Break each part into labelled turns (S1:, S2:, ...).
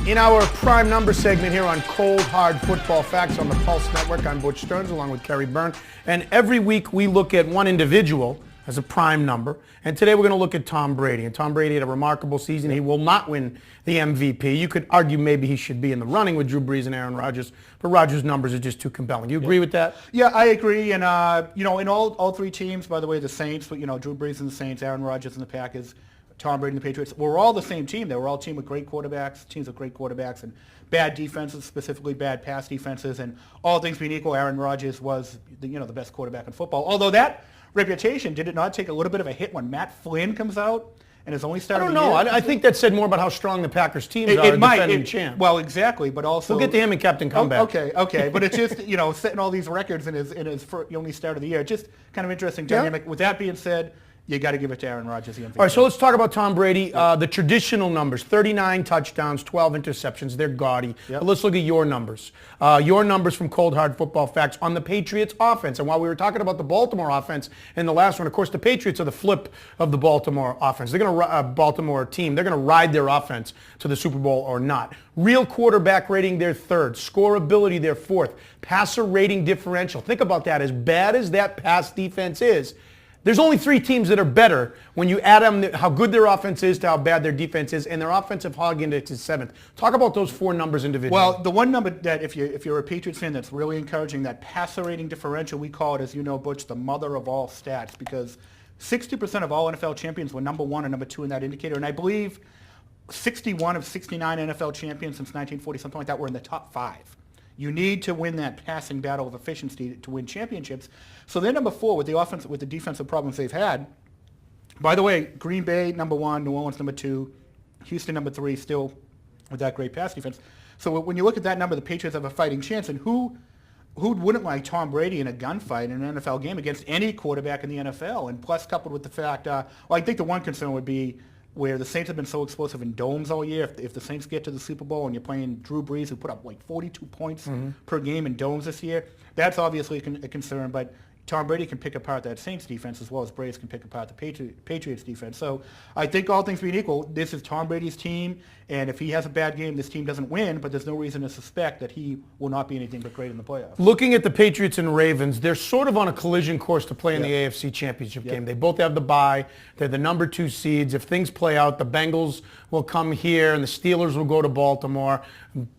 S1: In our prime number segment here on Cold Hard Football Facts on the Pulse Network, I'm Butch Stearns along with Kerry Byrne. And every week we look at one individual as a prime number. And today we're going to look at Tom Brady. And Tom Brady had a remarkable season. He will not win the MVP. You could argue maybe he should be in the running with Drew Brees and Aaron Rodgers, but Rodgers' numbers are just too compelling. You agree with that?
S2: Yeah, I agree. And, in all three teams, by the way, the Saints, Drew Brees and the Saints, Aaron Rodgers and the Packers, Tom Brady and the Patriots, we're all the same team. They were all teams with great quarterbacks and bad defenses, specifically bad pass defenses. And all things being equal, Aaron Rodgers was the best quarterback in football. Although that reputation, did it not take a little bit of a hit when Matt Flynn comes out and is only starting?
S1: I don't know. I think that said more about how strong the Packers teams are defending champ.
S2: Well, exactly, but also
S1: we'll get to him and Captain Comeback.
S2: Okay, but it's just setting all these records in his only start of the year. Just kind of interesting dynamic. With that being said, you got to give it to Aaron Rodgers. The MVP.
S1: All right, so let's talk about Tom Brady. The traditional numbers, 39 touchdowns, 12 interceptions. They're gaudy. But let's look at your numbers. Your numbers from Cold Hard Football Facts on the Patriots offense. And while we were talking about the Baltimore offense in the last one, of course, the Patriots are the flip of the Baltimore offense. They're going to Baltimore team. They're going to ride their offense to the Super Bowl or not. Real quarterback rating, they're third. Scoreability, they're fourth. Passer rating differential. Think about that. As bad as that pass defense is, there's only three teams that are better when you add them, how good their offense is to how bad their defense is, and their offensive hog index is seventh. Talk about those four numbers individually.
S2: Well, the one number that if you're a Patriots fan that's really encouraging, that passer rating differential, we call it, as you know, Butch, the mother of all stats, because 60% of all NFL champions were number one and number two in that indicator, and I believe 61 of 69 NFL champions since 1940, something like that, were in the top five. You need to win that passing battle of efficiency to win championships. So they're number four with the defensive problems they've had. By the way, Green Bay number one, New Orleans number two, Houston number three, still with that great pass defense. So when you look at that number, the Patriots have a fighting chance. And who wouldn't like Tom Brady in a gunfight in an NFL game against any quarterback in the NFL? And plus, coupled with the fact, I think the one concern would be where the Saints have been so explosive in domes all year. If the Saints get to the Super Bowl and you're playing Drew Brees, who put up like 42 points per game in domes this year, that's obviously a concern. But Tom Brady can pick apart that Saints defense as well as Braves can pick apart the Patriots defense. So I think all things being equal, this is Tom Brady's team, and if he has a bad game, this team doesn't win, but there's no reason to suspect that he will not be anything but great in the playoffs.
S1: Looking at the Patriots and Ravens, they're sort of on a collision course to play in the AFC Championship game. They both have the bye. They're the number two seeds. If things play out, the Bengals will come here and the Steelers will go to Baltimore.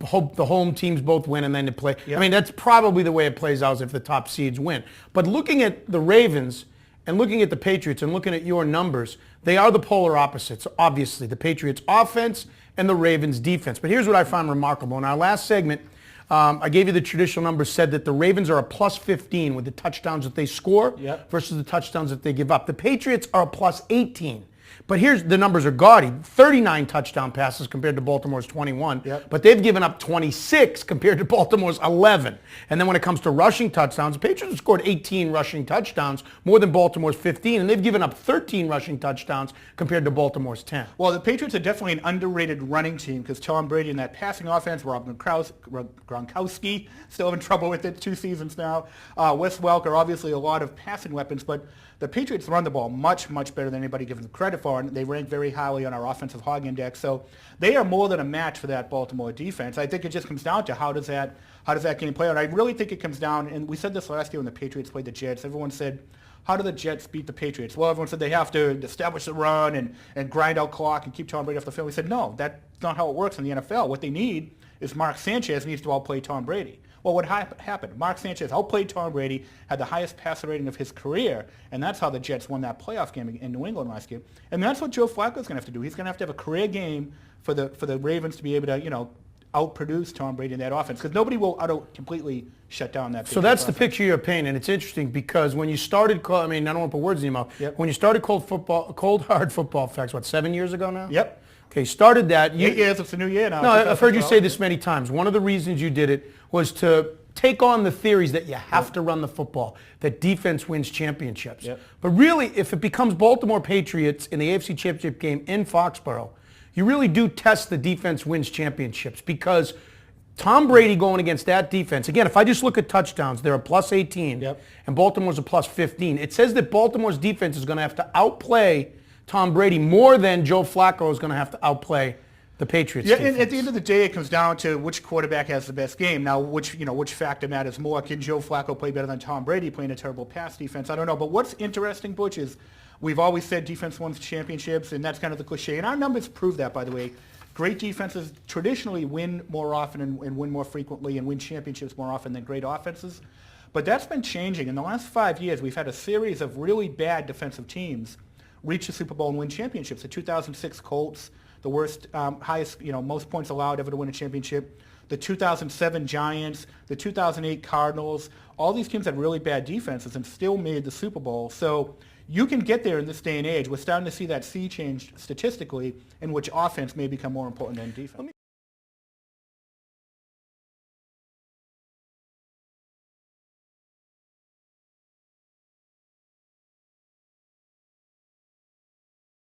S1: Hope the home teams both win and then they play. I mean, that's probably the way it plays out if the top seeds win. But looking at the Ravens and looking at the Patriots and looking at your numbers, they are the polar opposites, obviously. The Patriots offense and the Ravens defense. But here's what I found remarkable. In our last segment, I gave you the traditional numbers, said that the Ravens are a plus 15 with the touchdowns that they score versus the touchdowns that they give up. The Patriots are a plus 18. But here's the numbers are gaudy. 39 touchdown passes compared to Baltimore's 21. But they've given up 26 compared to Baltimore's 11. And then when it comes to rushing touchdowns, the Patriots have scored 18 rushing touchdowns, more than Baltimore's 15. And they've given up 13 rushing touchdowns compared to Baltimore's 10.
S2: Well, the Patriots are definitely an underrated running team because Tom Brady and that passing offense, Rob Gronkowski, still having trouble with it 2 seasons now. Wes Welker, obviously a lot of passing weapons, but the Patriots run the ball much, much better than anybody gives them credit for, and they rank very highly on our offensive hog index. So they are more than a match for that Baltimore defense. I think it just comes down to how does that game play out. I really think it comes down, and we said this last year when the Patriots played the Jets. Everyone said, how do the Jets beat the Patriots? Well, everyone said they have to establish the run and grind out clock and keep Tom Brady off the field. We said, no, that's not how it works in the NFL. What they need is Mark Sanchez needs to outplay Tom Brady. Well, what happened? Mark Sanchez outplayed Tom Brady, had the highest passer rating of his career, and that's how the Jets won that playoff game in New England last year. And that's what Joe Flacco's going to have to do. He's going to have a career game for the Ravens to be able to, outproduce Tom Brady in that offense because nobody will completely shut down that.
S1: So that's the picture you're painting, and it's interesting because when you started, I don't want to put words in your mouth. When you started Cold Hard Football Facts, 7 years ago now?
S2: Yep.
S1: Okay, started that.
S2: 8 years, it's a new year now.
S1: No, I've heard you say this many times. One of the reasons you did it was to take on the theories that you have to run the football, that defense wins championships. But really, if it becomes Baltimore Patriots in the AFC Championship game in Foxborough, you really do test the defense wins championships because Tom Brady going against that defense, again, if I just look at touchdowns, they're a plus 18 and Baltimore's a plus 15. It says that Baltimore's defense is going to have to outplay Tom Brady more than Joe Flacco is going to have to outplay the Patriots
S2: Yeah,
S1: defense.
S2: and at the end of the day, it comes down to which quarterback has the best game. Now, which factor matters more? Can Joe Flacco play better than Tom Brady playing a terrible pass defense? I don't know. But what's interesting, Butch, is we've always said defense wins championships, and that's kind of the cliche. And our numbers prove that, by the way. Great defenses traditionally win more often and win more frequently and win championships more often than great offenses. But that's been changing. In the last 5 years, we've had a series of really bad defensive teams reach the Super Bowl and win championships. The 2006 Colts, the worst, highest, most points allowed ever to win a championship. The 2007 Giants, the 2008 Cardinals, all these teams had really bad defenses and still made the Super Bowl. So you can get there in this day and age. We're starting to see that sea change statistically, in which offense may become more important than defense.